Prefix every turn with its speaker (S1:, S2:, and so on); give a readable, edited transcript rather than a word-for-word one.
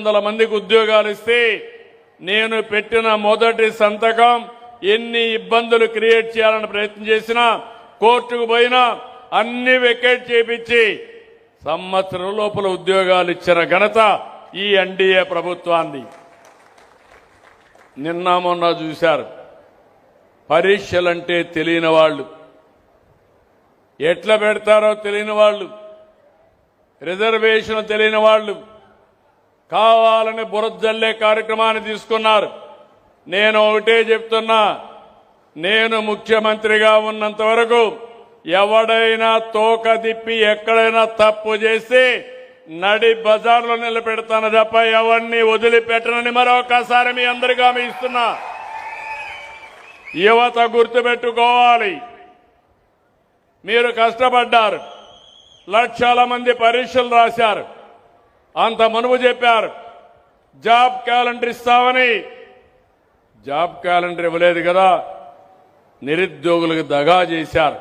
S1: 100 మందికి ఉద్యోగాలు ఇస్తే నేను పెట్టిన మొదటి సంతకం ఎన్ని ఇబ్బందులు క్రియేట్ చేయాలని ప్రయత్నం చేసినా కోర్టుకు పోయినా అన్ని వెకేట్ చేపించి సంవత్సరం లోపల ఉద్యోగాలు ఇచ్చిన ఘనత ఈ ఎన్డీఏ ప్రభుత్వాన్ని. నిన్న మొన్న చూశారు, పరీక్షలంటే తెలియని వాళ్ళు, ఎట్లా పెడతారో తెలియని వాళ్ళు, రిజర్వేషన్ తెలియని వాళ్ళు కావాలని బురదజల్లే కార్యక్రమాన్ని తీసుకున్నారు. నేను ఒకటే చెప్తున్నా, నేను ముఖ్యమంత్రిగా ఉన్నంత వరకు ఎవడైనా తోక దిప్పి ఎక్కడైనా తప్పు చేసి నడి బజార్లో నిలబెడతాను తప్ప ఎవరిని వదిలిపెట్టనని మరొకసారి మీ అందరికీ హామీ ఇస్తున్నా. యువత గుర్తుపెట్టుకోవాలి, మీరు కష్టపడ్డారు, లక్షల మంది పరీక్షలు రాశారు, అంత మునుపు చెప్పారు జాబ్ క్యాలెండర్ ఇస్తామని. జాబ్ క్యాలెండర్ ఇవ్వలేదు కదా, నిరుద్యోగులకు దగా చేశారు.